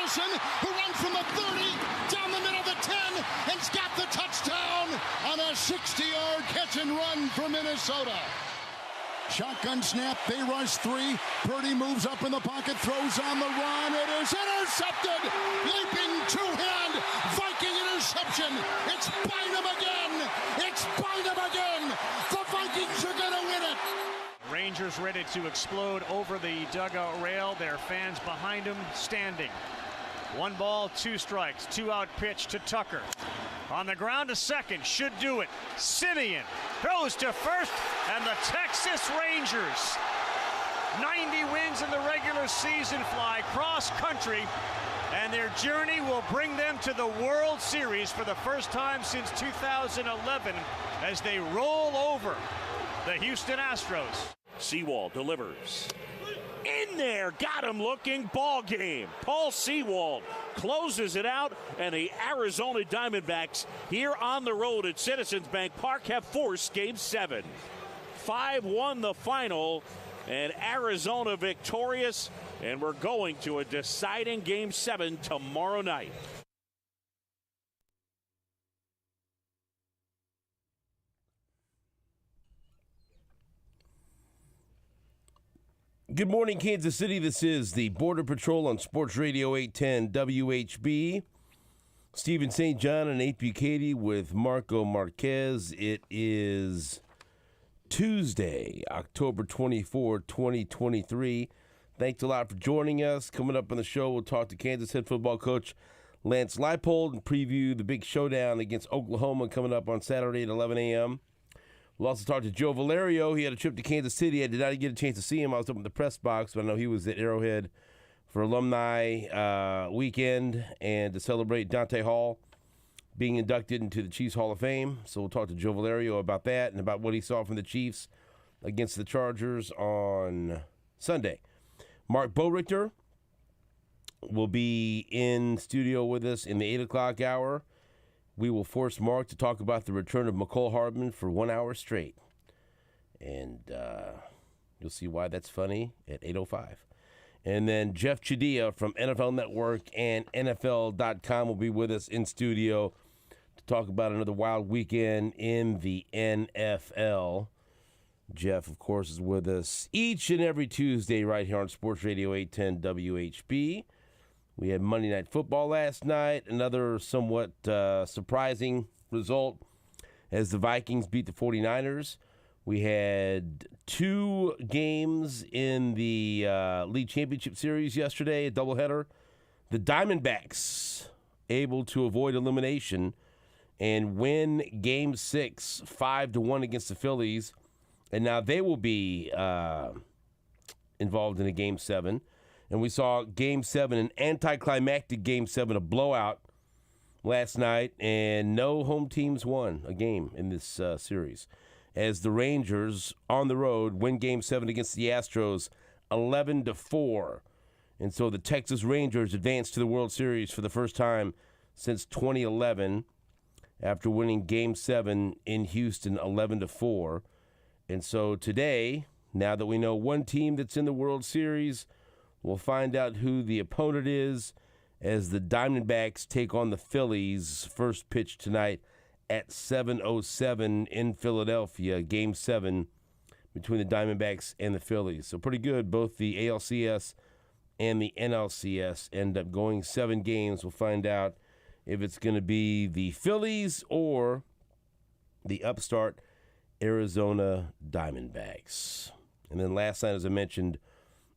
Wilson, who runs from the 30 down the middle of the 10 and's got the touchdown on a 60-yard catch and run for Minnesota. Shotgun snap, they rush 3. Purdy moves up in the pocket, throws on the run. It is intercepted. Leaping two-hand Viking interception. It's Bynum again. It's Bynum again. The Vikings are going to win it. Rangers ready to explode over the dugout rail. Their fans behind them standing. 1 ball, 2 strikes. 2-out pitch to Tucker. On the ground to second, should do it. Simeon throws to first, and the Texas Rangers, 90 wins in the regular season, fly cross country, and their journey will bring them to the World Series for the first time since 2011 as they roll over the Houston Astros. Sewald delivers. In there, got him looking, ball game. Paul Sewald closes it out, and the Arizona Diamondbacks here on the road at Citizens Bank Park have forced Game 7. 5-1 the final, and Arizona victorious, and we're going to a deciding Game 7 tomorrow night. Good morning, Kansas City. This is the Border Patrol on Sports Radio 810 WHB. Stephen St. John and Nate Bucati with Marco Marquez. It is Tuesday, October 24, 2023. Thanks a lot for joining us. Coming up on the show, we'll talk to Kansas head football coach Lance Leipold and preview the big showdown against Oklahoma coming up on Saturday at 11 a.m. We'll also talk to Joe Valerio. He had a trip to Kansas City. I did not get a chance to see him. I was up in the press box, but I know he was at Arrowhead for alumni weekend and to celebrate Dante Hall being inducted into the Chiefs Hall of Fame. So we'll talk to Joe Valerio about that and about what he saw from the Chiefs against the Chargers on Sunday. Mark Borichter will be in studio with us in the 8 o'clock hour. We will force Mark to talk about the return of McCole Hardman for 1 hour straight. And you'll see why that's funny at 8:05. And then Jeff Chidia from NFL Network and NFL.com will be with us in studio to talk about another wild weekend in the NFL. Jeff, of course, is with us each and every Tuesday right here on Sports Radio 810 WHB. We had Monday Night Football last night, another somewhat surprising result as the Vikings beat the 49ers. We had 2 games in the League Championship Series yesterday, a doubleheader. The Diamondbacks able to avoid elimination and win Game 6, 5-1 against the Phillies. And now they will be involved in a Game 7. And we saw Game 7, an anticlimactic Game 7, a blowout last night, and no home teams won a game in this series. As the Rangers, on the road, win Game 7 against the Astros 11-4. And so the Texas Rangers advance to the World Series for the first time since 2011 after winning Game 7 in Houston 11-4. And so today, now that we know one team that's in the World Series, we'll find out who the opponent is as the Diamondbacks take on the Phillies. First pitch tonight at 7:07 in Philadelphia. Game 7 between the Diamondbacks and the Phillies. So pretty good. Both the ALCS and the NLCS end up going 7 games. We'll find out if it's going to be the Phillies or the upstart Arizona Diamondbacks. And then last night, as I mentioned,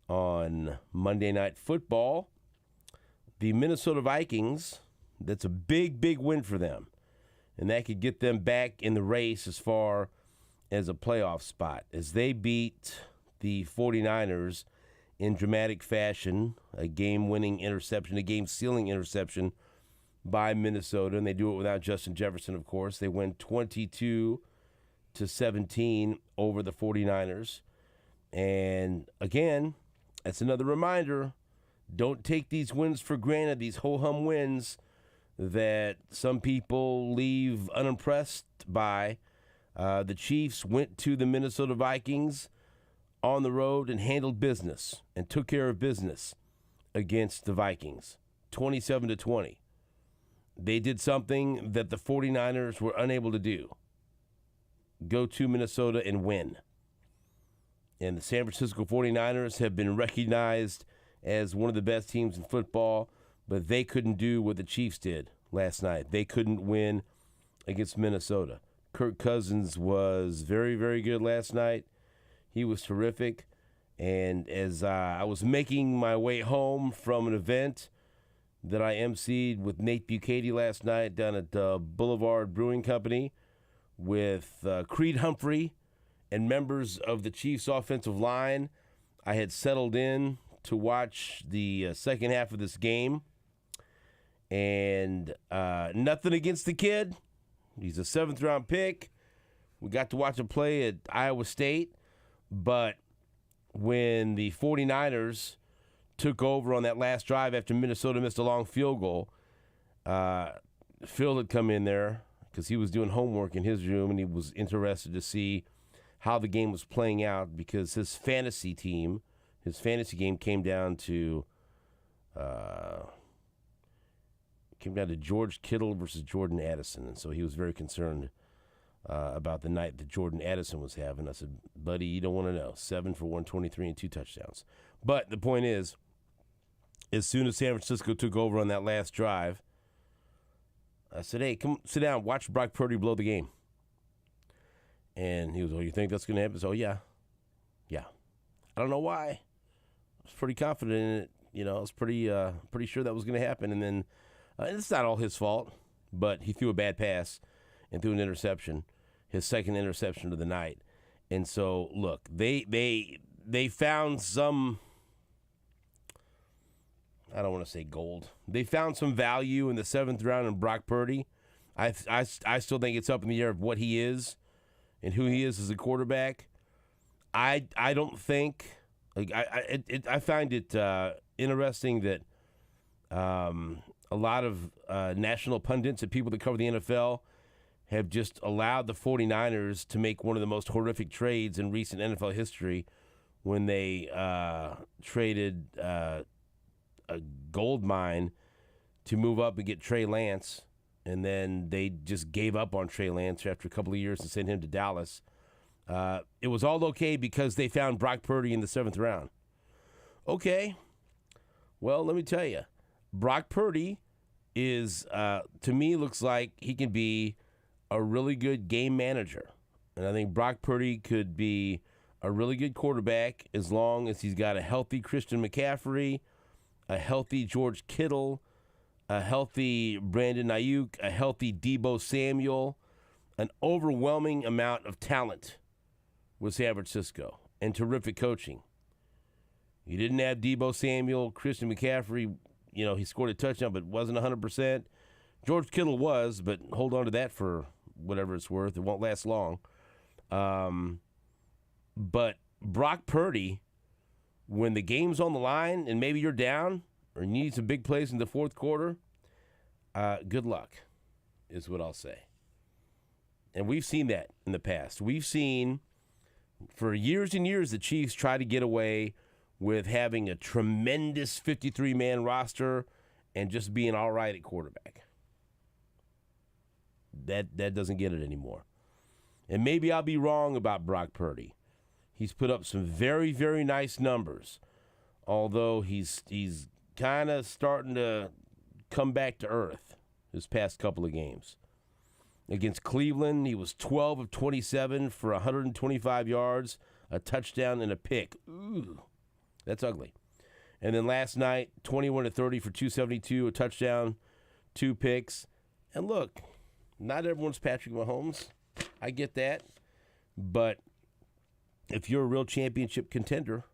on Monday Night Football, the Minnesota Vikings, that's a big, big win for them. And that could get them back in the race as far as a playoff spot as they beat the 49ers in dramatic fashion, a game-winning interception, a game-sealing interception by Minnesota. And they do it without Justin Jefferson, of course. They win 22-17 over the 49ers. And again, that's another reminder, don't take these wins for granted, these ho-hum wins that some people leave unimpressed by. The Chiefs went to the Minnesota Vikings on the road and handled business and took care of business against the Vikings. 27-20. They did something that the 49ers were unable to do. Go to Minnesota and win. And the San Francisco 49ers have been recognized as one of the best teams in football, but they couldn't do what the Chiefs did last night. They couldn't win against Minnesota. Kirk Cousins was very, very good last night. He was terrific. And as I was making my way home from an event that I emceed with Nate Bukaty last night down at Boulevard Brewing Company with Creed Humphrey and members of the Chiefs offensive line, I had settled in to watch the second half of this game. And nothing against the kid. He's a 7th-round pick. We got to watch him play at Iowa State. But when the 49ers took over on that last drive after Minnesota missed a long field goal, Phil had come in there because he was doing homework in his room, and he was interested to see how the game was playing out because his fantasy game came down to George Kittle versus Jordan Addison, and so he was very concerned about the night that Jordan Addison was having. I said, buddy, you don't want to know. 7 for 123 and 2 touchdowns. But the point is, as soon as San Francisco took over on that last drive, I said, hey, come sit down, watch Brock Purdy blow the game. And he was, oh, you think that's going to happen? So, yeah. I don't know why. I was pretty confident in it. You know, I was pretty sure that was going to happen. And then it's not all his fault, but he threw a bad pass and threw an interception, his second interception of the night. And so, look, they found some, I don't want to say gold. They found some value in the 7th round in Brock Purdy. I still think it's up in the air of what he is and who he is as a quarterback. I don't think, like I find it interesting that a lot of national pundits and people that cover the NFL have just allowed the 49ers to make one of the most horrific trades in recent NFL history when they traded a gold mine to move up and get Trey Lance, and then they just gave up on Trey Lance after a couple of years and sent him to Dallas. It was all okay because they found Brock Purdy in the 7th round. Okay. Well, let me tell you, Brock Purdy is, to me, looks like he can be a really good game manager. And I think Brock Purdy could be a really good quarterback as long as he's got a healthy Christian McCaffrey, a healthy George Kittle, a healthy Brandon Ayuk, a healthy Deebo Samuel, an overwhelming amount of talent with San Francisco, and terrific coaching. You didn't have Deebo Samuel, Christian McCaffrey, you know, he scored a touchdown but wasn't 100%. George Kittle was, but hold on to that for whatever it's worth. It won't last long. But Brock Purdy, when the game's on the line and maybe you're down or you need some big plays in the fourth quarter, good luck is what I'll say. And we've seen that in the past. We've seen for years and years the Chiefs try to get away with having a tremendous 53-man roster and just being all right at quarterback. That doesn't get it anymore. And maybe I'll be wrong about Brock Purdy. He's put up some very, very nice numbers, although he's kind of starting to come back to earth this past couple of games. Against Cleveland, he was 12 of 27 for 125 yards, a touchdown, and a pick. Ooh, that's ugly. And then last night, 21 of 30 for 272, a touchdown, 2 picks. And look, not everyone's Patrick Mahomes. I get that. But if you're a real championship contender,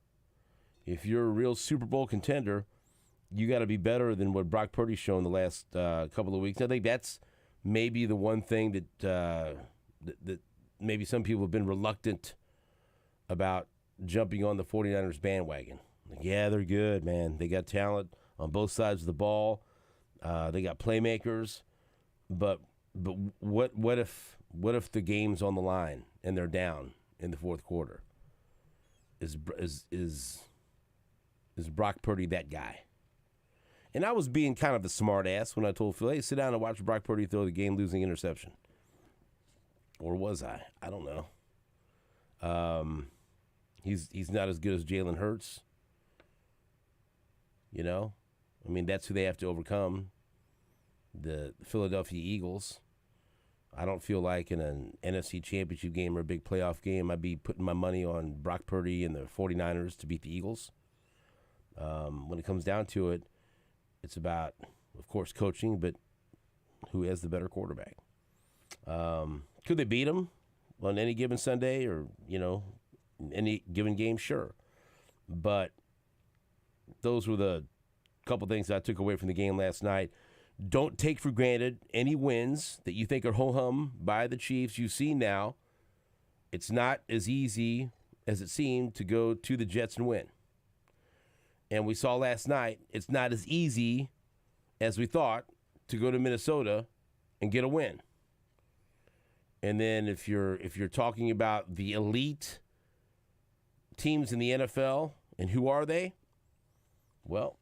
if you're a real Super Bowl contender, you got to be better than what Brock Purdy's shown the last couple of weeks. I think that's maybe the one thing that that maybe some people have been reluctant about jumping on the 49ers bandwagon. Like, yeah, they're good, man. They got talent on both sides of the ball. They got playmakers. But what if the game's on the line and they're down in the fourth quarter? Is Brock Purdy that guy? And I was being kind of a smart ass when I told Phil, hey, sit down and watch Brock Purdy throw the game-losing interception. Or was I? I don't know. He's not as good as Jalen Hurts. You know? I mean, that's who they have to overcome, the Philadelphia Eagles. I don't feel like in an NFC championship game or a big playoff game I'd be putting my money on Brock Purdy and the 49ers to beat the Eagles. When it comes down to it, it's about, of course, coaching, but who has the better quarterback. Could they beat them on any given Sunday or, any given game? Sure. But those were the couple things I took away from the game last night. Don't take for granted any wins that you think are ho-hum by the Chiefs. You see now, it's not as easy as it seemed to go to the Jets and win. And we saw last night, it's not as easy as we thought to go to Minnesota and get a win. And then if you're talking about the elite teams in the NFL, and who are they? Well,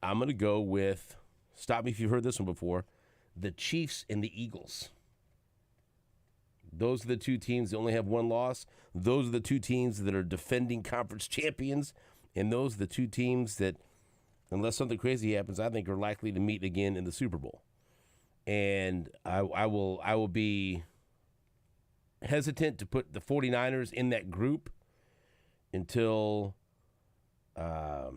I'm going to go with, stop me if you've heard this one before, the Chiefs and the Eagles. Those are the two teams that only have one loss. Those are the two teams that are defending conference champions. And those are the two teams that, unless something crazy happens, I think are likely to meet again in the Super Bowl. And I will be hesitant to put the 49ers in that group until I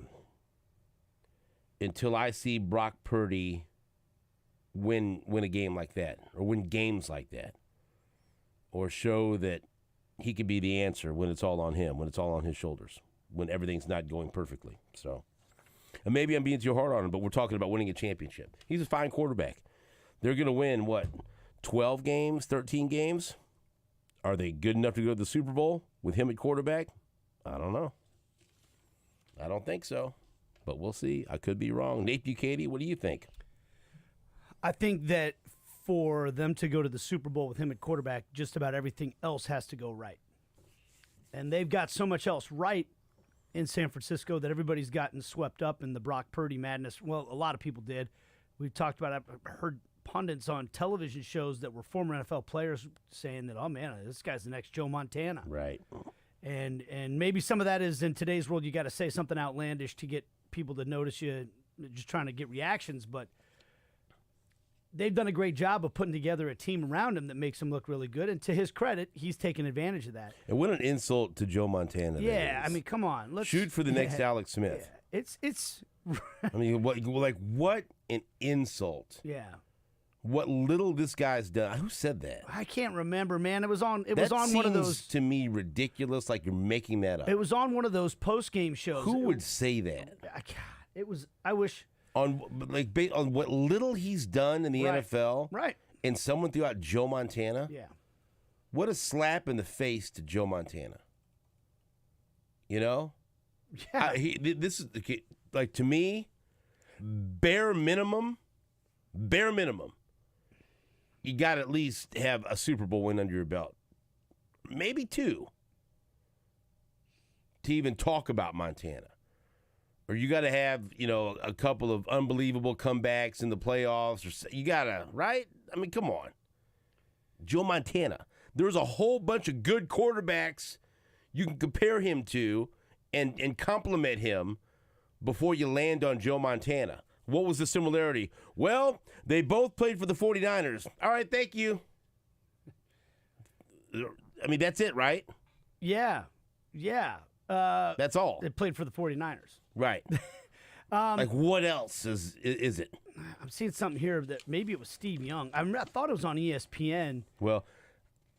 see Brock Purdy win a game like that, or win games like that, or show that he could be the answer when it's all on him, when it's all on his shoulders, when everything's not going perfectly. So, and maybe I'm being too hard on him, but we're talking about winning a championship. He's a fine quarterback. They're going to win, 12 games, 13 games? Are they good enough to go to the Super Bowl with him at quarterback? I don't know. I don't think so. But we'll see. I could be wrong. Nate Bukaty, what do you think? I think that for them to go to the Super Bowl with him at quarterback, just about everything else has to go right. And they've got so much else right in San Francisco that everybody's gotten swept up in the Brock Purdy madness. Well, a lot of people did. We've talked about it. I've heard pundits on television shows that were former NFL players saying that, oh, man, this guy's the next Joe Montana. Right. And maybe some of that is in today's world you got to say something outlandish to get people to notice you, just trying to get reactions. But they've done a great job of putting together a team around him that makes him look really good. And to his credit, he's taken advantage of that. And what an insult to Joe Montana. Yeah, I mean, come on. Let's shoot for the next Alex Smith. Yeah. It's I mean, what an insult. Yeah. What little this guy's done. Who said that? I can't remember, man. It was on That one of those. seems to me ridiculous, like you're making that up. It was on one of those post-game shows. Who would say that? It was. I wish. On what little he's done in the NFL, Right. and someone threw out Joe Montana. Yeah. What a slap in the face to Joe Montana. You know? Yeah. This is like, to me, bare minimum. You got to at least have a Super Bowl win under your belt. Maybe two. To even talk about Montana. Or you got to have, a couple of unbelievable comebacks in the playoffs. Or you got to, right? I mean, come on. Joe Montana. There's a whole bunch of good quarterbacks you can compare him to and compliment him before you land on Joe Montana. What was the similarity? Well, they both played for the 49ers. All right, thank you. I mean, that's it, right? Yeah. That's all. They played for the 49ers. Right. Like, what else is it? I'm seeing something here that maybe it was Steve Young. I thought it was on ESPN. Well,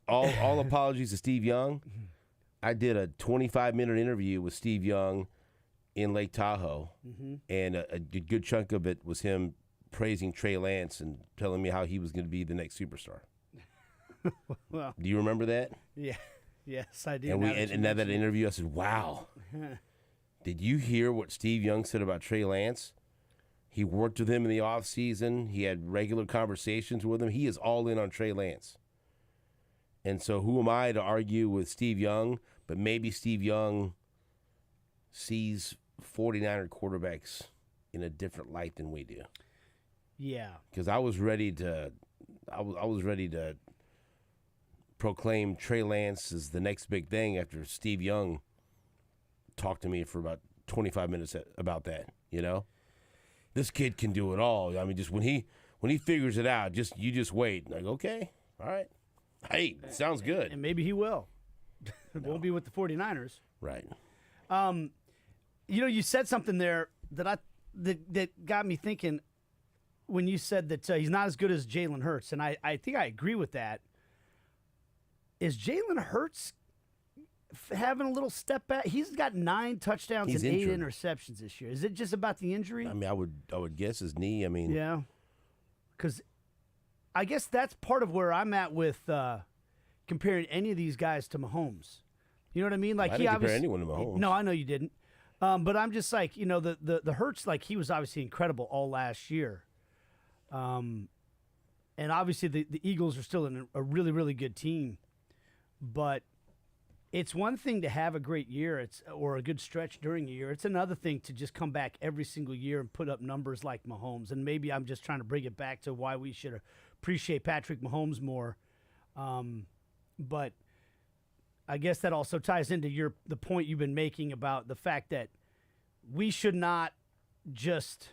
all apologies to Steve Young. I did a 25-minute interview with Steve Young in Lake Tahoe, and a good chunk of it was him praising Trey Lance and telling me how he was going to be the next superstar. Well, do you remember that? Yeah. Yes, I do. And now that interview, I said, wow. Did you hear what Steve Young said about Trey Lance? He worked with him in the offseason. He had regular conversations with him. He is all in on Trey Lance. And so who am I to argue with Steve Young? But maybe Steve Young sees 49er quarterbacks in a different light than we do. Yeah. Because I was ready to proclaim Trey Lance as the next big thing after Steve Young talked to me for about 25 minutes about that. You know, this kid can do it all. I mean, just when he figures it out, you just wait. Like, okay, all right, hey, sounds good. And maybe he will. It won't be with the 49ers. Right. You know, you said something there that got me thinking when you said that he's not as good as Jalen Hurts, and I think I agree with that. Is Jalen Hurts having a little step back? He's got 9 touchdowns He's and 8 injured. interceptions this year. Is it just about the injury? I mean, I would guess his knee. I mean, Yeah, because I guess that's part of where I'm at with comparing any of these guys to Mahomes. You know what I mean? Like I didn't compare anyone to Mahomes. No, I know you didn't. But I'm just like, you know, the Hurts, like he was obviously incredible all last year. And obviously the Eagles are still a really, really good team. But it's one thing to have a great year or a good stretch during a year. It's another thing to just come back every single year and put up numbers like Mahomes. And maybe I'm just trying to bring it back to why we should appreciate Patrick Mahomes more. But I guess that also ties into the point you've been making about the fact that we should not just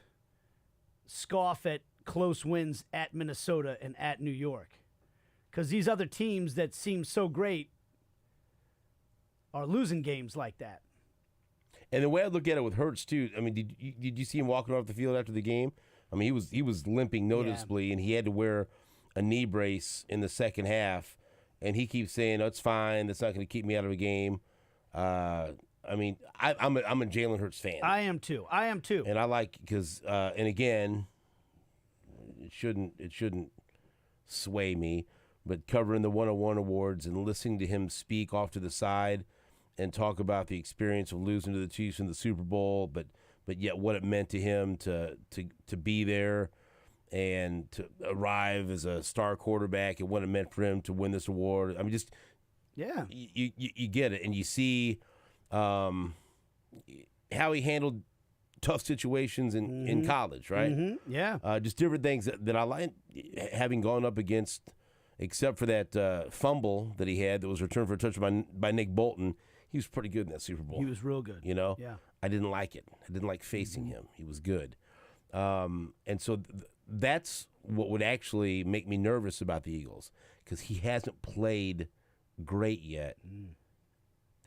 scoff at close wins at Minnesota and at New York. Because these other teams that seem so great are losing games like that. and the way I look at it with Hurts too. I mean, did you see him walking off the field after the game? I mean, he was limping noticeably, and he had to wear a knee brace in the second half. And he keeps saying, "Oh, it's fine. That's not going to keep me out of a game." I mean, I'm a Jalen Hurts fan. I am too. And I like because and again, it shouldn't sway me, but covering the 101 awards and listening to him speak off to the side and talk about the experience of losing to the Chiefs in the Super Bowl, but yet what it meant to him to be there and to arrive as a star quarterback and what it meant for him to win this award. I mean, just you get it, and you see how he handled tough situations in college, right? Mm-hmm. Yeah. Just different things that I like, having gone up against, except for that fumble that he had that was returned for a touchdown by Nick Bolton. He was pretty good in that Super Bowl. He was real good. You know? Yeah. I didn't like it. I didn't like facing him. He was good. And so that's what would actually make me nervous about the Eagles, because he hasn't played great yet.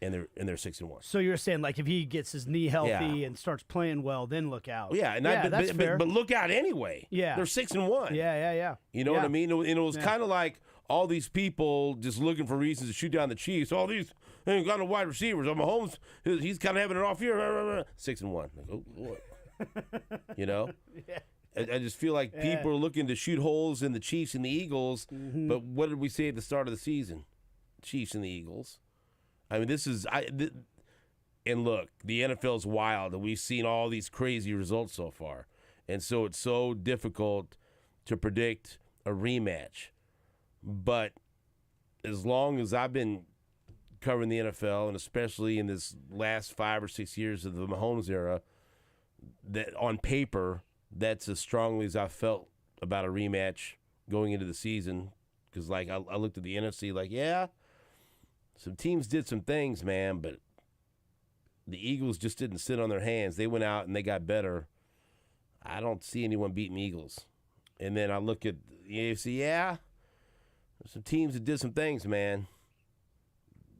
And they're 6-1. So you're saying, like, if he gets his knee healthy and starts playing well, then look out. Yeah, that's fair. But look out anyway. Yeah. They're 6-1. Yeah. You know what I mean? And it was kind of like all these people just looking for reasons to shoot down the Chiefs. All these, they ain't got no wide receivers. Mahomes, he's kind of having an off year. 6-1. Like, oh, Lord. You know? Yeah. I just feel like people are looking to shoot holes in the Chiefs and the Eagles. Mm-hmm. But what did we say at the start of the season? Chiefs and the Eagles. I mean, this is and look, the NFL's wild, and we've seen all these crazy results so far, and so it's so difficult to predict a rematch. But as long as I've been covering the NFL, and especially in this last 5 or 6 years of the Mahomes era, that on paper, that's as strongly as I felt about a rematch going into the season. Because like I looked at the NFC, like some teams did some things, man, but the Eagles just didn't sit on their hands. They went out and they got better. I don't see anyone beating the Eagles. And then I look at the AFC, there's some teams that did some things, man.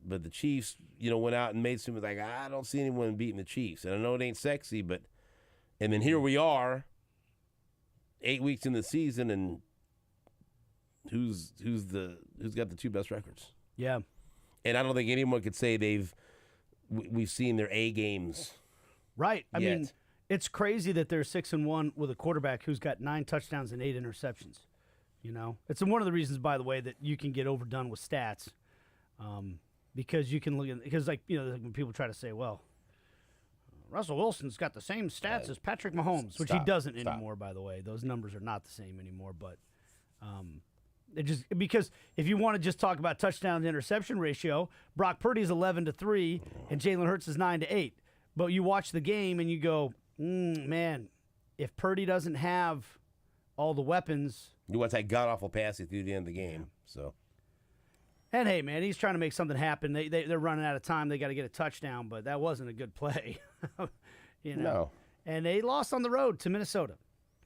But the Chiefs, went out and made some, like, I don't see anyone beating the Chiefs. And I know it ain't sexy, but, and then here we are, 8 weeks in the season, and who's got the 2 best records? Yeah. And I don't think anyone could say we've seen their A games. Right. I yet. mean, it's crazy that they're 6-1 with a quarterback who's got 9 touchdowns and 8 interceptions. It's one of the reasons, by the way, that you can get overdone with stats, because you can look at, because when people try to say, well, Russell Wilson's got the same stats as Patrick Mahomes, which he doesn't anymore. By the way, those numbers are not the same anymore. But it just, because if you want to just talk about touchdown to interception ratio, Brock Purdy's 11-3 and Jalen Hurts is 9-8. But you watch the game and you go, man, if Purdy doesn't have all the weapons, You want that god awful pass through the end of the game. So and hey, man, he's trying to make something happen. They're running out of time. They got to get a touchdown, but that wasn't a good play. No. And they lost on the road to Minnesota.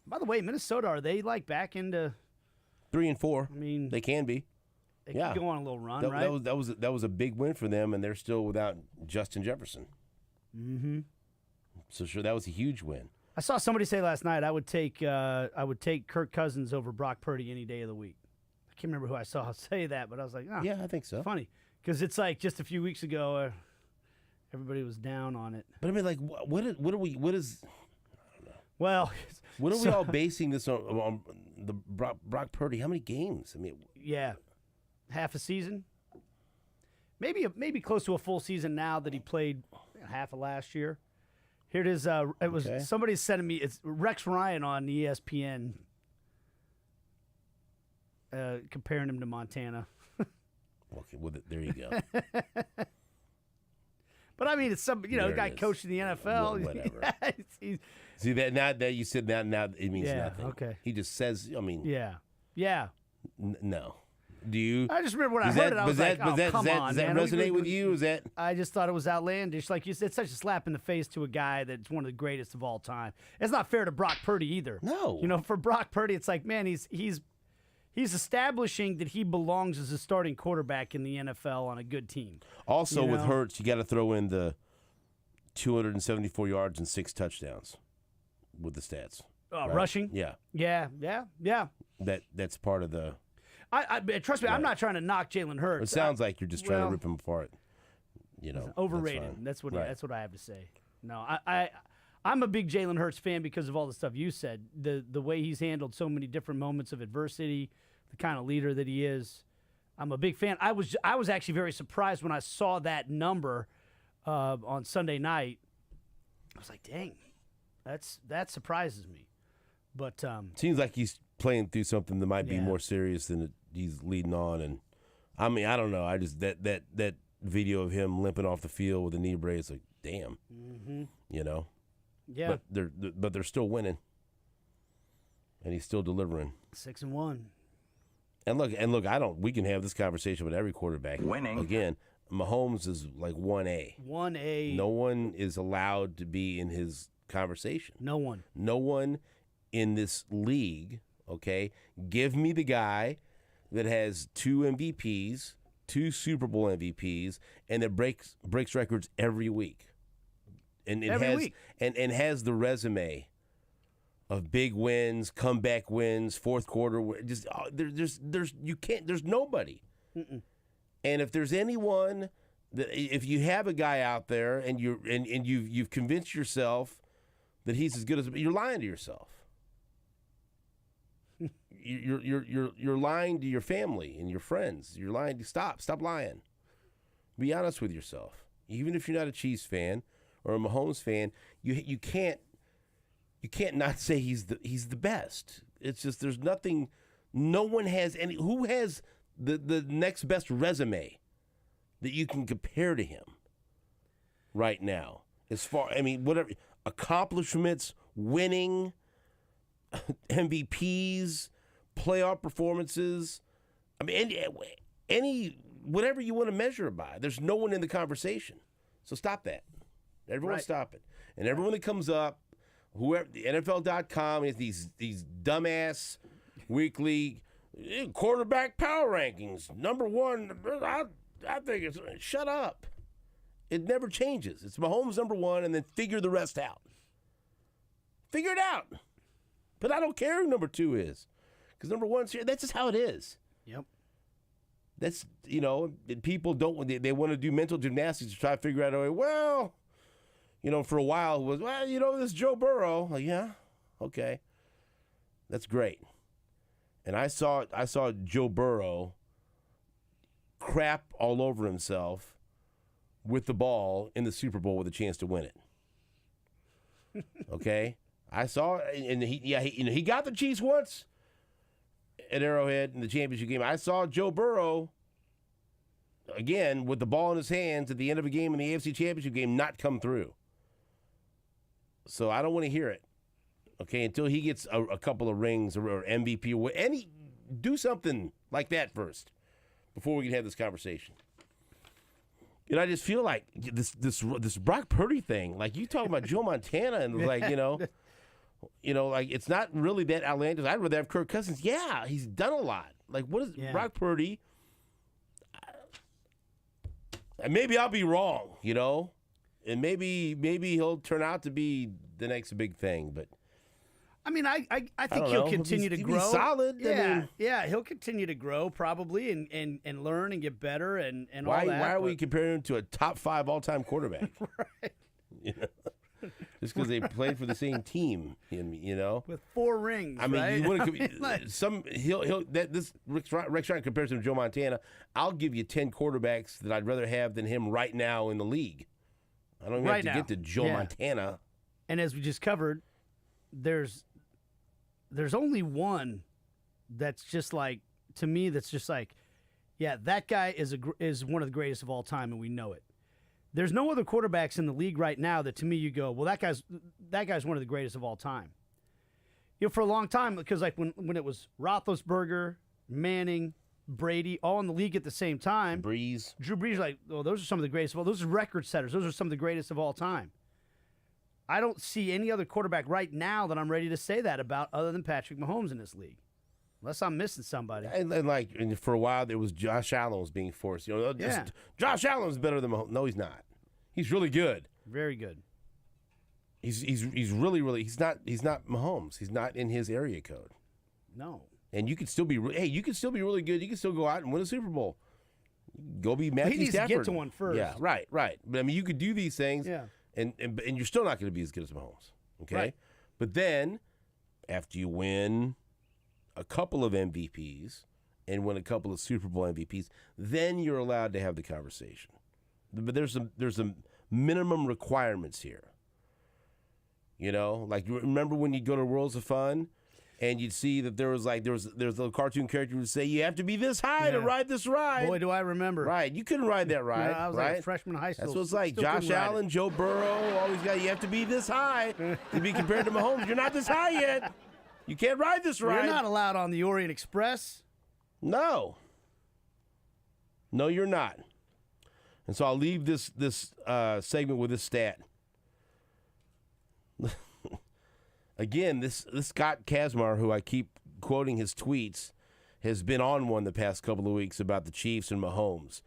By the way, Minnesota, are they like back into? 3-4. I mean, They can be. they yeah. could go on a little run, That, right? that was a big win for them, and they're still without Justin Jefferson. Mm-hmm. So sure, that was a huge win. I saw somebody say last night I would take Kirk Cousins over Brock Purdy any day of the week. I can't remember who I saw say that, but I was like, oh, Yeah, I think so. funny because it's like just a few weeks ago, everybody was down on it. But I mean, like, what are we Well, we all basing this on the Brock Purdy? How many games? I mean, yeah, half a season, maybe close to a full season now that he played half of last year. Here it is. It was Okay. somebody sending me. It's Rex Ryan on ESPN comparing him to Montana. okay, well, there you go. But I mean, it's some There a it guy is. coached in the NFL. Whatever. He's- See that now that you said that now it means Yeah, nothing. okay. He just says, I mean, yeah. no. Do you? I just remember when I Does heard that- it, I was does like, that- "Oh, does that- come does that- on, does that man." resonate with you? Is that? I just thought it was outlandish. Like you said, it's such a slap in the face to a guy that's one of the greatest of all time. It's not fair to Brock Purdy either. No. For Brock Purdy, it's like, man, he's establishing that he belongs as a starting quarterback in the NFL on a good team. Also, You with know? Hurts, you got to throw in the 274 yards and 6 touchdowns with the stats. Right? Rushing? Yeah, Yeah. that's part of the. I trust me, I'm Right. not trying to knock Jalen Hurts. It sounds like you're just trying well, to rip him apart. Overrated. That's That's fine. what I have to say. No, I'm a big Jalen Hurts fan because of all the stuff you said. The way he's handled so many different moments of adversity, the kind of leader that he is. I'm a big fan. I was actually very surprised when I saw that number on Sunday night. I was like, dang, that surprises me. But Seems like he's playing through something that might be Yeah. more serious than he's leading on. And I mean, I don't know. I just that video of him limping off the field with a knee brace, like, damn, yeah, But they're still winning, and he's still delivering. 6-1. And look, we can have this conversation with every quarterback. Winning. Again, Mahomes is like 1A. 1A. No one is allowed to be in his conversation. No one. No one in this league, okay? Give me the guy that has 2 MVPs, 2 Super Bowl MVPs, and that breaks records every week. And Every week. And has the resume of big wins, comeback wins, fourth quarter. Just there's nobody. Mm-mm. And if there's anyone if you have a guy out there and you've convinced yourself that he's as good as, you're lying to yourself. You're lying to your family and your friends. You're lying to stop lying. Be honest with yourself. Even if you're not a Chiefs fan or a Mahomes fan, you can't not say he's the best. It's just there's nothing. No one has any. Who has the next best resume that you can compare to him right now? As far, I mean, whatever accomplishments, winning, MVPs, playoff performances. I mean, any whatever you want to measure it by. There's no one in the conversation. So stop that. Everyone Right. stop it. And everyone that comes up, whoever, the NFL.com is these dumbass weekly quarterback power rankings. Number one, I think it's, shut up. It never changes. It's Mahomes number one, and then figure the rest out. Figure it out. But I don't care who number 2 is. Because number 1's here. That's just how it is. Yep. That's, people don't, they want to do mental gymnastics to try to figure out a way. Well, for a while it was, this Joe Burrow. Like, yeah, okay. That's great. And I saw Joe Burrow crap all over himself with the ball in the Super Bowl with a chance to win it. Okay? I saw, and he got the Chiefs once at Arrowhead in the championship game. I saw Joe Burrow, again, with the ball in his hands at the end of a game in the AFC Championship game, not come through. So I don't want to hear it. Okay, until he gets a couple of rings or MVP or any, do something like that first before we can have this conversation. You know, I just feel like this Brock Purdy thing. Like you talking about Joe Montana and like like it's not really that outlandish. I'd rather have Kirk Cousins. Yeah, he's done a lot. Like what is Brock Purdy? And maybe I'll be wrong, and maybe he'll turn out to be the next big thing. But I mean, I think he'll continue to grow. He's solid. Yeah, he'll continue to grow probably and learn and get better and all that. Why are we comparing him to a top 5 all-time quarterback? Right. Just because they played for the same team, with 4 rings. I mean, right? you want to this Rex Ryan compares him to Joe Montana. I'll give you 10 quarterbacks that I'd rather have than him right now in the league. I don't even have to get to Joe Montana. And as we just covered, there's only one that's just like, to me, that's just like, yeah, that guy is one of the greatest of all time, and we know it. There's no other quarterbacks in the league right now that, to me, you go, well, that guy's one of the greatest of all time. For a long time, because like when it was Roethlisberger, Manning, Brady, all in the league at the same time. Drew Brees, like, oh, those are some of the greatest of all. Those are record setters. Those are some of the greatest of all time. I don't see any other quarterback right now that I'm ready to say that about other than Patrick Mahomes in this league. Unless I'm missing somebody. And for a while, there was Josh Allen was being forced. Josh Allen's better than Mahomes. No, he's not. He's really good. Very good. He's really, really. He's not Mahomes. He's not in his area code. No. And you could still be. Hey, you can still be really good. You can still go out and win a Super Bowl. Go be Matthew Stafford. He needs to get to one first. Yeah, right. But I mean, you could do these things. Yeah. And you're still not going to be as good as Mahomes. Okay. Right. But then, after you win a couple of MVPs and win a couple of Super Bowl MVPs, then you're allowed to have the conversation. But there's some minimum requirements here. Like remember when you'd go to Worlds of Fun and you'd see that there's a cartoon character who would say you have to be this high to ride this ride. Boy, do I remember. Right, you couldn't ride that ride. I was right? like a freshman in high school. That's what it's like. Josh Allen, Joe Burrow, you have to be this high to be compared to Mahomes. You're not this high yet. You can't ride this ride. You're not allowed on the Orient Express. No, you're not. And so I'll leave this segment with this stat. Again, this Scott Kazmar, who I keep quoting his tweets, has been on one the past couple of weeks about the Chiefs and Mahomes.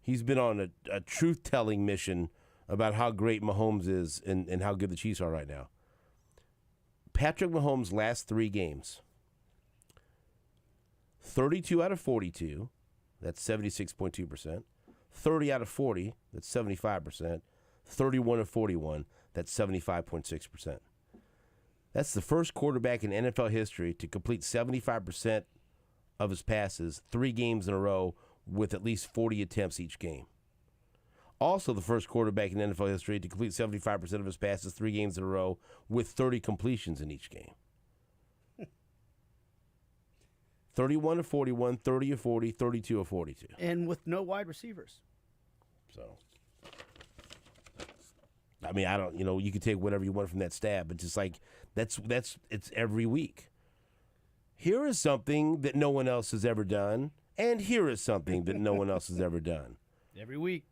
He's been on a truth-telling mission about how great Mahomes is and how good the Chiefs are right now. Patrick Mahomes' last 3 games, 32 out of 42, that's 76.2%. 30 out of 40, that's 75%. 31 of 41, that's 75.6%. That's the first quarterback in NFL history to complete 75% of his passes 3 games in a row with at least 40 attempts each game. Also the first quarterback in NFL history to complete 75% of his passes 3 games in a row with 30 completions in each game. 31 of 41, 30 of 40, 32 of 42. And with no wide receivers. So, I mean, I don't, you can take whatever you want from that stat, but just like, it's every week. Here is something that no one else has ever done, and here is something that no one else has ever done. Every week.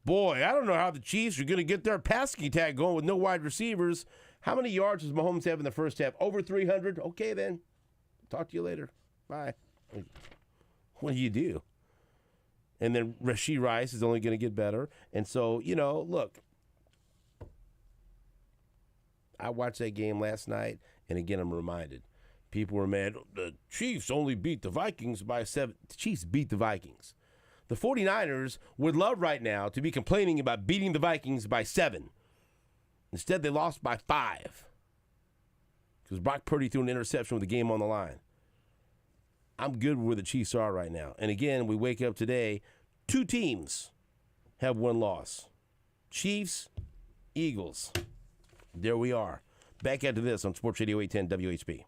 Boy, I don't know how the Chiefs are going to get their passing attack going with no wide receivers. How many yards does Mahomes have in the first half? Over 300? Okay, then. Talk to you later. Bye. What do? And then Rashee Rice is only going to get better. And so, look, I watched that game last night, and again, I'm reminded. People were mad. The Chiefs only beat the Vikings by 7. The Chiefs beat the Vikings. The 49ers would love right now to be complaining about beating the Vikings by 7. Instead, they lost by 5. Because Brock Purdy threw an interception with the game on the line. I'm good with where the Chiefs are right now. And again, we wake up today, 2 teams have 1 loss. Chiefs, Eagles. There we are. Back after this on Sports Radio 810 WHB.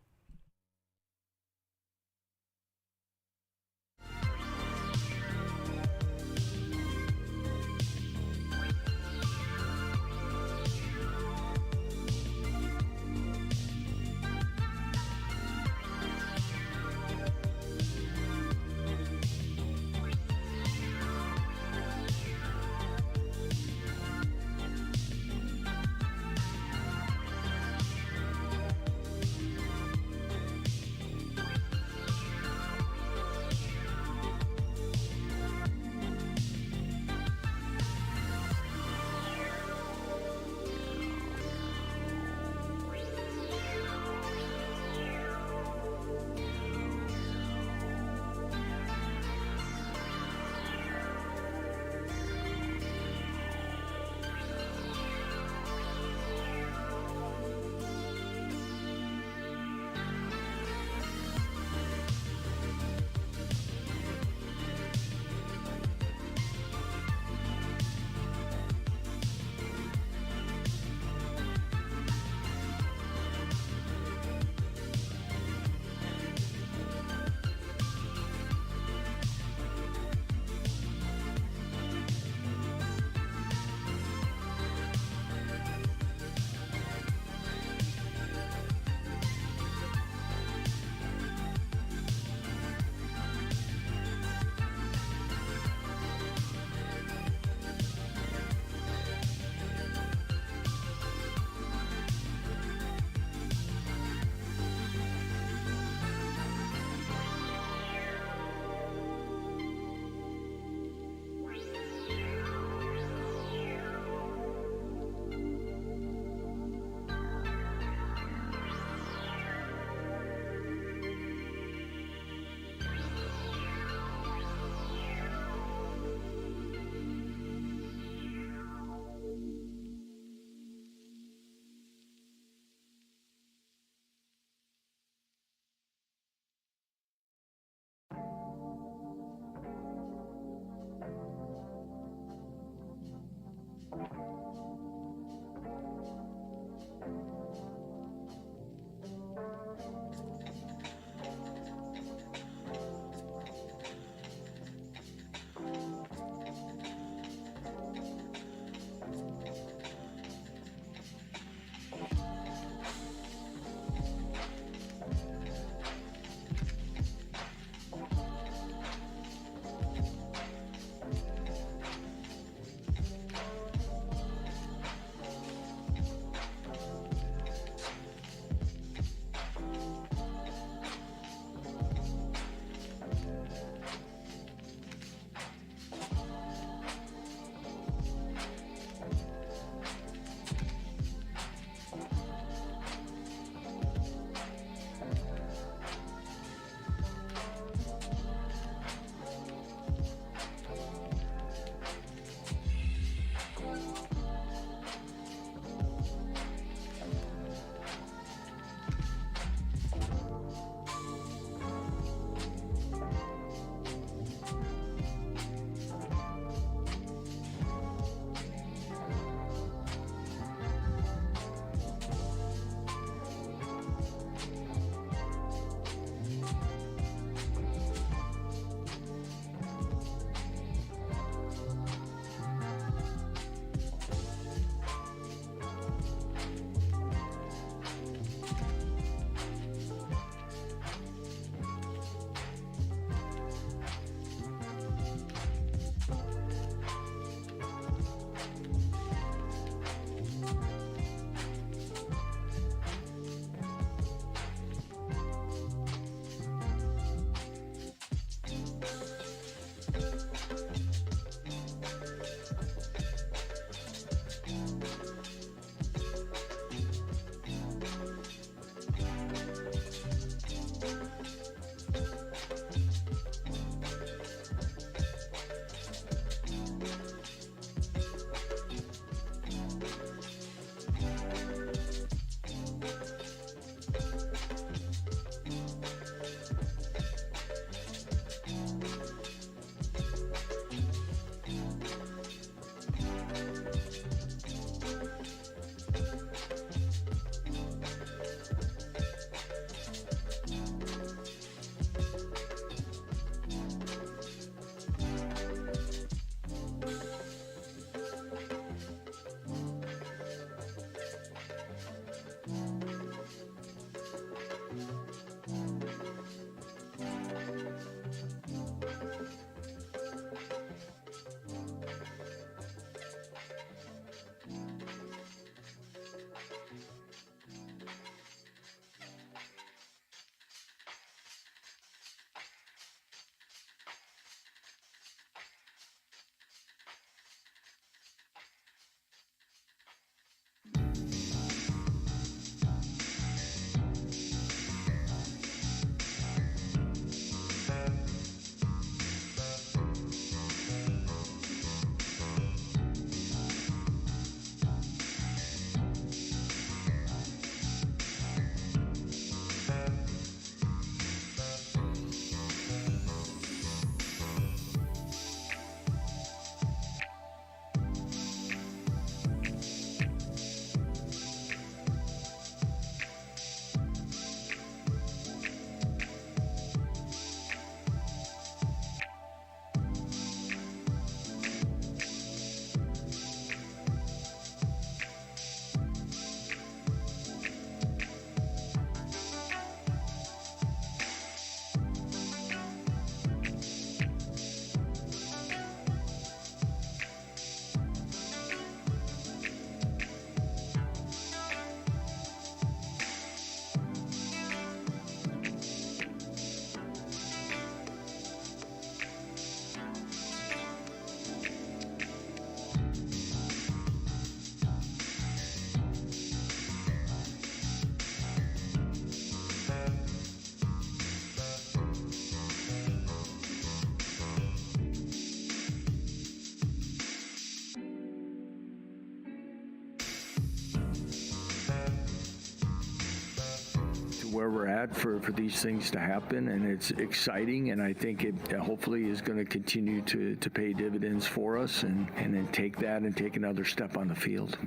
where we're at for these things to happen, and it's exciting, and I think it hopefully is going to continue to pay dividends for us, and then take that and take another step on the field.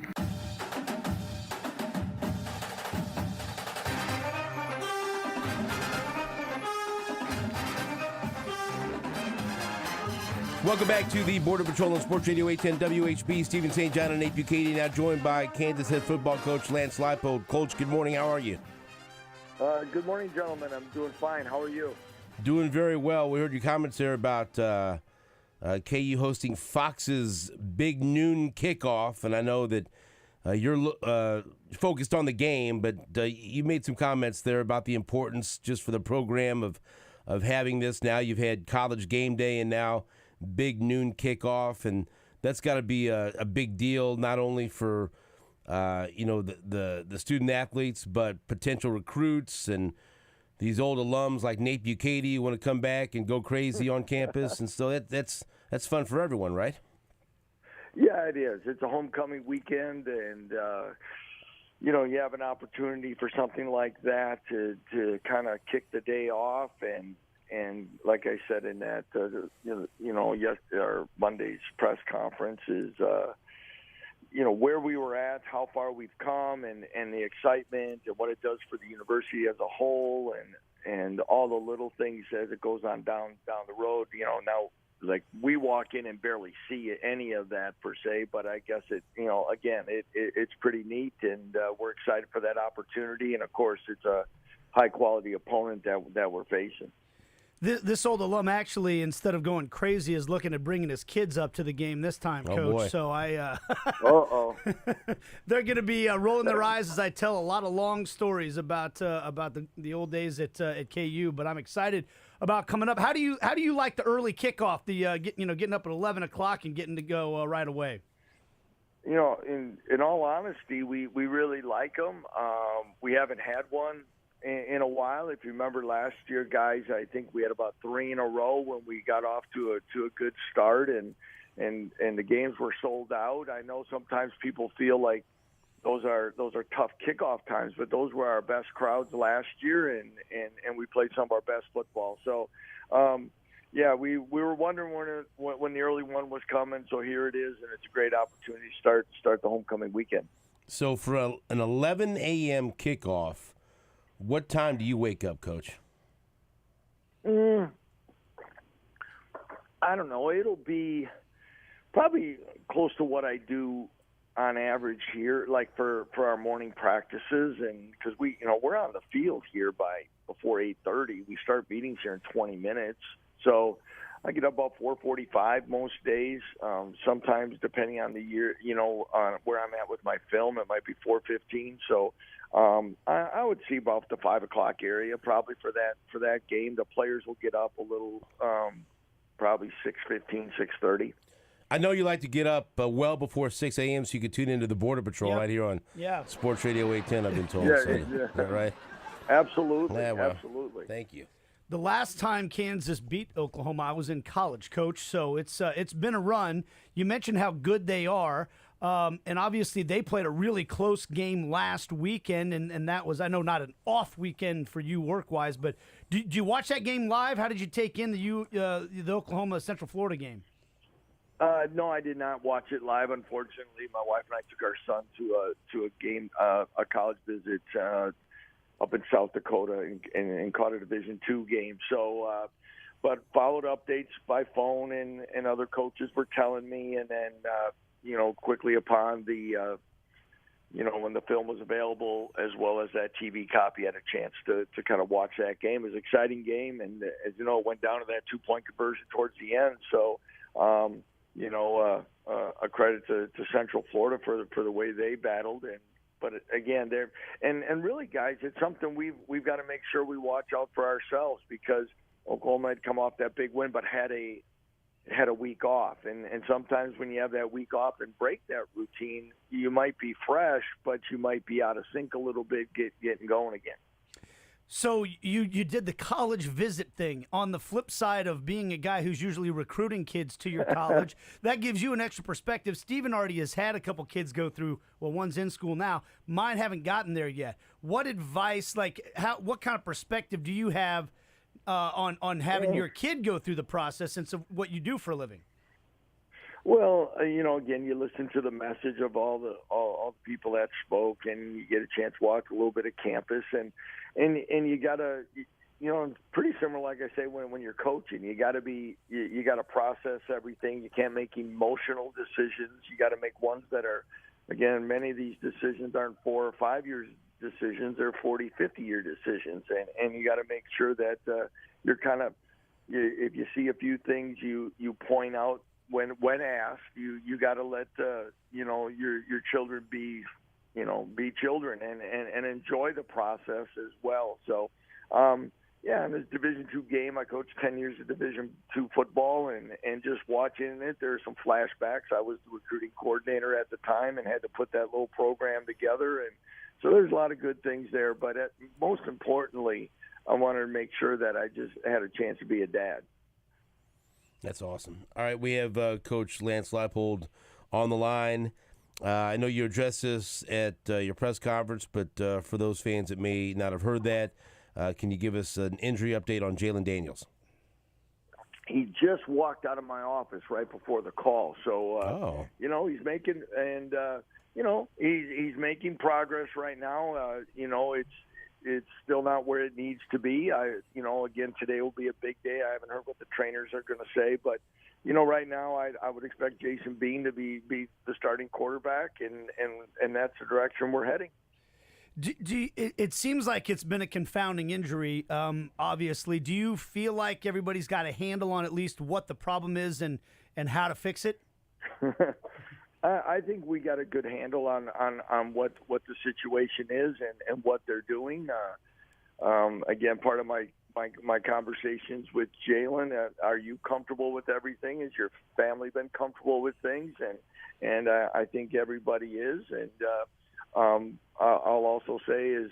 Welcome back to the Border Patrol on Sports Radio 810 WHB. Stephen St. John and Nate Bukaty now joined by Kansas head football coach Lance Leipold. Coach, good morning. How are you? Good morning, gentlemen. I'm doing fine. How are you? Doing very well. We heard your comments there about KU hosting Fox's big noon kickoff, and I know that you're focused on the game, but you made some comments there about the importance just for the program of having this. Now you've had College game day and now big noon kickoff, and that's got to be a big deal not only for the student athletes, but potential recruits and these old alums like Nate Bukaty who want to come back and go crazy on campus, and so that's fun for everyone, right? Yeah, it is. It's a homecoming weekend, and you have an opportunity for something like that to kind of kick the day off, and like I said in that Monday's press conference is where we were at, how far we've come, and the excitement and what it does for the university as a whole, and all the little things as it goes on down the road. Now, like, we walk in and barely see any of that per se, but I guess it's pretty neat, and we're excited for that opportunity. And of course, it's a high quality opponent that we're facing. This old alum actually, instead of going crazy, is looking at bringing his kids up to the game this time, Coach. Boy. So Uh-oh. They're going to be rolling their eyes as I tell a lot of long stories about the old days at KU. But I'm excited about coming up. How do you like the early kickoff? The getting up at 11 o'clock and getting to go right away. In all honesty, we really like them. We haven't had one in a while. If you remember last year, guys, I think we had about 3 in a row when we got off to a good start, and the games were sold out. I know sometimes people feel like those are tough kickoff times, but those were our best crowds last year, and we played some of our best football. So, we were wondering when the early one was coming. So here it is, and it's a great opportunity to start the homecoming weekend. So for an 11 a.m. kickoff, what time do you wake up, Coach? I don't know. It'll be probably close to what I do on average here, like for our morning practices, and because we're on the field here before 8:30. We start meetings here in 20 minutes, so I get up about 4:45 most days. Sometimes, depending on the year, on where I'm at with my film, it might be 4:15. So I would see about the 5 o'clock area probably for that game. The players will get up a little, probably 6:15, 6:30. I know you like to get up well before 6 a.m. so you can tune into the Border Patrol right here on Sports Radio 810, I've been told. Is that right? Absolutely. Yeah, well, absolutely. Thank you. The last time Kansas beat Oklahoma, I was in college, Coach, so it's been a run. You mentioned how good they are, and obviously they played a really close game last weekend, and that was, I know, not an off weekend for you work-wise, but did you watch that game live? How did you take in the Oklahoma Central Florida game? No, I did not watch it live. Unfortunately, my wife and I took our son to a game, a college visit up in South Dakota, and caught a Division II game. So, but followed updates by phone, and other coaches were telling me, and then quickly upon the when the film was available, as well as that TV copy, had a chance to kind of watch that game. It was an exciting game, and as you know, it went down to that 2-point conversion towards the end. So. A credit to Central Florida for the way they battled, but again, and really, guys, it's something we've got to make sure we watch out for ourselves, because Oklahoma had come off that big win, but had a week off, and sometimes when you have that week off and break that routine, you might be fresh, but you might be out of sync a little bit, getting going again. So you did the college visit thing. On the flip side of being a guy who's usually recruiting kids to your college, that gives you an extra perspective. Steven already has had a couple kids go through. Well, one's in school now. Mine haven't gotten there yet. What advice, what kind of perspective do you have on having your kid go through the process and so what you do for a living? Well, again, you listen to the message of all the people that spoke, and you get a chance to walk a little bit of campus, and you gotta, it's pretty similar, like I say, when you're coaching, you gotta process everything. You can't make emotional decisions. You got to make ones that are, again, many of these decisions aren't 4 or 5 years decisions; they're 40, 50-year decisions, and you got to make sure that you're kind of, if you see a few things, you point out. When asked, you got to let your children be children and enjoy the process as well. So, in this Division II game, I coached 10 years of Division II football, and just watching it, there are some flashbacks. I was the recruiting coordinator at the time and had to put that little program together, and so there's a lot of good things there. But most importantly, I wanted to make sure that I just had a chance to be a dad. That's awesome. All right, we have Coach Lance Leipold on the line. I know you addressed this at your press conference, but for those fans that may not have heard that, can you give us an injury update on Jalen Daniels? He just walked out of my office right before the call, so he's making he's making progress right now. It's still not where it needs to be. Again, today will be a big day. I haven't heard what the trainers are going to say, but right now I would expect Jason Bean to be the starting quarterback, and that's the direction we're heading. It seems like it's been a confounding injury, obviously. Do you feel like everybody's got a handle on at least what the problem is and how to fix it? I think we got a good handle on what the situation is and what they're doing. Again, part of my conversations with Jalen, are you comfortable with everything? Has your family been comfortable with things? And I think everybody is. And I'll also say is,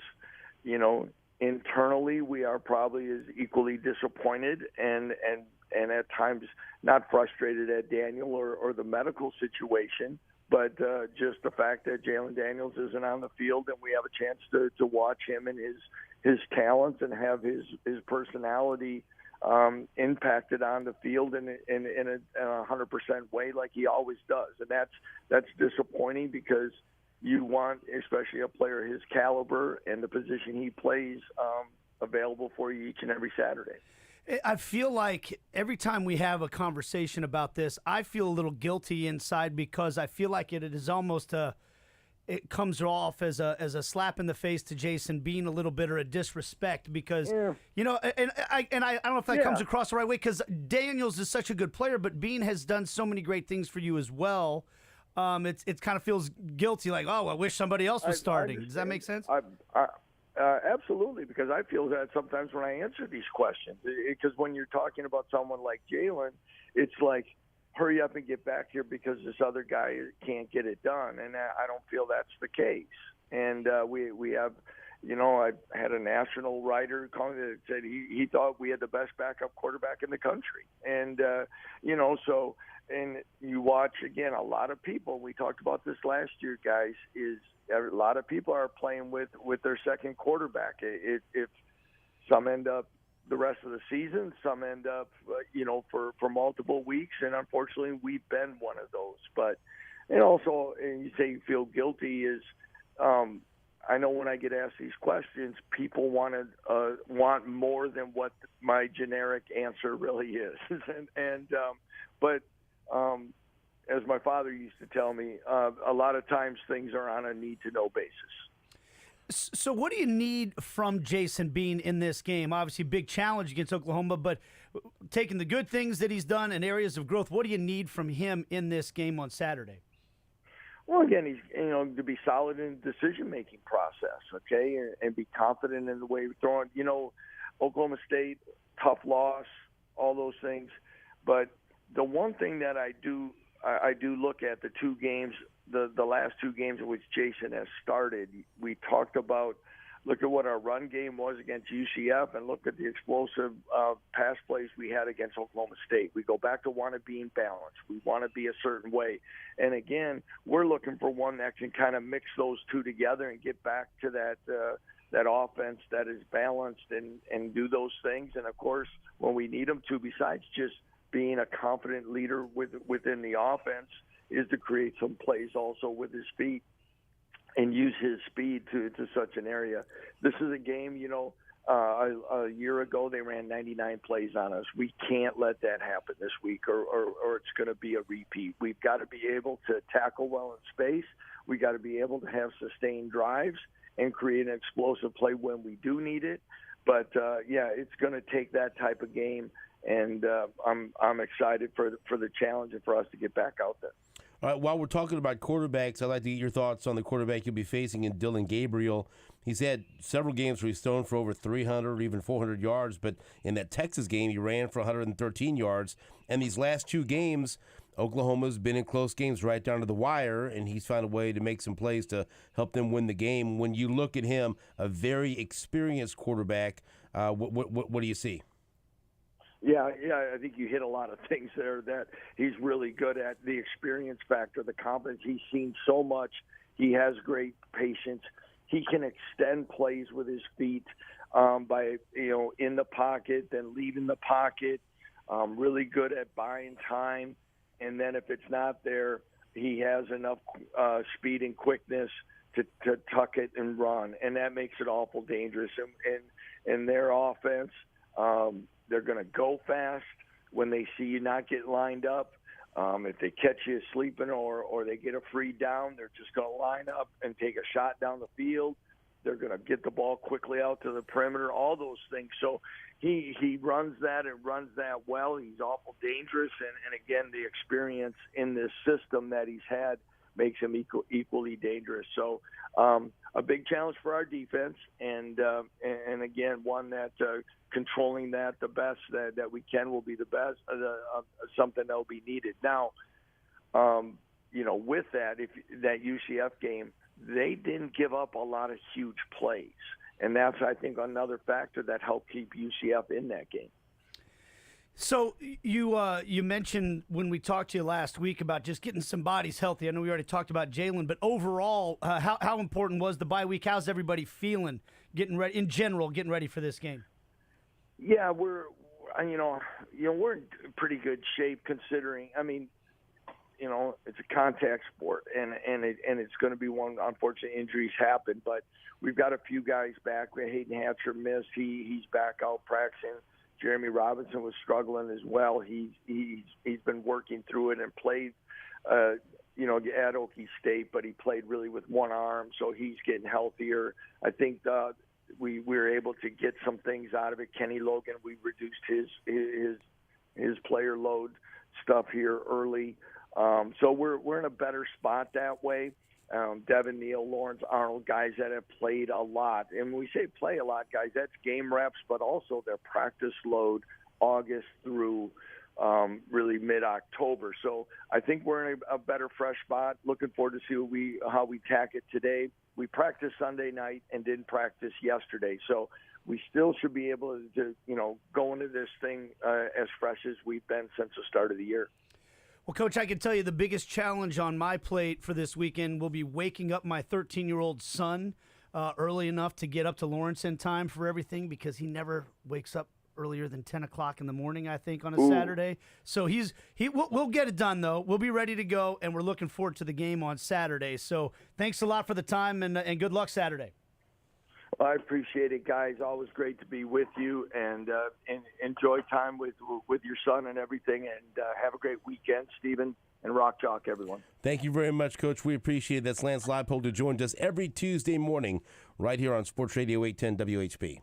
internally we are probably as equally disappointed and at times not frustrated at Daniel or the medical situation, but just the fact that Jalen Daniels isn't on the field and we have a chance to watch him and his talents and have his personality impacted on the field in a 100% way like he always does. And that's disappointing because you want, especially a player his caliber and the position he plays, available for you each and every Saturday. I feel like every time we have a conversation about this, I feel a little guilty inside because I feel like it is almost it comes off as a slap in the face to Jason Bean a little bit, or a disrespect because and I don't know if that comes across the right way because Daniels is such a good player, but Bean has done so many great things for you as well. It kind of feels guilty, like, I wish somebody else was starting. Does that make sense? Absolutely, because I feel that sometimes when I answer these questions, because when you're talking about someone like Jalen, it's like, hurry up and get back here because this other guy can't get it done, and I don't feel that's the case. And we have, I had a national writer calling that said he thought we had the best backup quarterback in the country, and so. And you watch, again, a lot of people, we talked about this last year, guys, is a lot of people are playing with their second quarterback. If some end up the rest of the season, some end up, for multiple weeks, and unfortunately we've been one of those. But, and you say you feel guilty is, I know when I get asked these questions, people want more than what my generic answer really is. But as my father used to tell me, a lot of times things are on a need-to-know basis. So what do you need from Jason Bean in this game? Obviously, big challenge against Oklahoma, but taking the good things that he's done and areas of growth, what do you need from him in this game on Saturday? Well, again, he's to be solid in the decision-making process, okay, and be confident in the way he's throwing. Oklahoma State, tough loss, all those things, but the one thing that I do look at the two games, the last two games in which Jason has started, we talked about look at what our run game was against UCF, and look at the explosive pass plays we had against Oklahoma State. We go back to want to being balanced. We want to be a certain way. And again, we're looking for one that can kind of mix those two together and get back to that offense that is balanced and do those things. And of course, when we need them to, besides just being a confident leader within the offense, is to create some plays also with his feet and use his speed to such an area. This is a game, a year ago they ran 99 plays on us. We can't let that happen this week or it's going to be a repeat. We've got to be able to tackle well in space. We've got to be able to have sustained drives and create an explosive play when we do need it. But, it's going to take that type of game, and I'm excited for the challenge and for us to get back out there. All right, while we're talking about quarterbacks, I'd like to get your thoughts on the quarterback you'll be facing in Dillon Gabriel. He's had several games where he's thrown for over 300 or even 400 yards, but in that Texas game, he ran for 113 yards. And these last two games, Oklahoma's been in close games right down to the wire, and he's found a way to make some plays to help them win the game. When you look at him, a very experienced quarterback, what do you see? Yeah, I think you hit a lot of things there that he's really good at. The experience factor, the confidence. He's seen so much. He has great patience. He can extend plays with his feet by, in the pocket, then leaving the pocket. Really good at buying time. And then if it's not there, he has enough speed and quickness to tuck it and run. And that makes it awful dangerous. And their offense, they're going to go fast when they see you not get lined up. If they catch you sleeping or they get a free down, they're just going to line up and take a shot down the field. They're going to get the ball quickly out to the perimeter, all those things. So he runs that and runs that well. He's awful dangerous. And again, the experience in this system that he's had makes him equally dangerous. So a big challenge for our defense, and again, one that controlling that the best that we can will be the best, something that will be needed. Now, with that, if that UCF game, they didn't give up a lot of huge plays, and that's, I think, another factor that helped keep UCF in that game. So you mentioned when we talked to you last week about just getting some bodies healthy. I know we already talked about Jalen, but overall, how important was the bye week? How's everybody feeling getting ready in general, getting ready for this game? Yeah, we're in pretty good shape considering. I mean, it's a contact sport, and it's going to be one. Unfortunate injuries happen, but we've got a few guys back. We had Hayden Hatcher missed. He's back out practicing. Jeremy Robinson was struggling as well. He's been working through it and played, at Okie State, but he played really with one arm, so he's getting healthier. I think we were able to get some things out of it. Kenny Logan, we reduced his player load stuff here early, so we're in a better spot that way. Devin Neal, Lawrence Arnold, guys that have played a lot. And when we say play a lot, guys, that's game reps, but also their practice load August through really mid-October. So I think we're in a better, fresh spot. Looking forward to see how we tack it today. We practiced Sunday night and didn't practice yesterday. So we still should be able to go into this thing as fresh as we've been since the start of the year. Well, Coach, I can tell you the biggest challenge on my plate for this weekend will be waking up my 13-year-old son early enough to get up to Lawrence in time for everything, because he never wakes up earlier than 10 o'clock in the morning, I think, on a Saturday. So we'll get it done, though. We'll be ready to go, and we're looking forward to the game on Saturday. So thanks a lot for the time, and good luck Saturday. Well, I appreciate it, guys. Always great to be with you, and enjoy time with your son and everything. And have a great weekend, Stephen and Rock Chalk, everyone. Thank you very much, Coach. We appreciate it. That's Lance Leipold, who joins us every Tuesday morning right here on Sports Radio 810 WHB.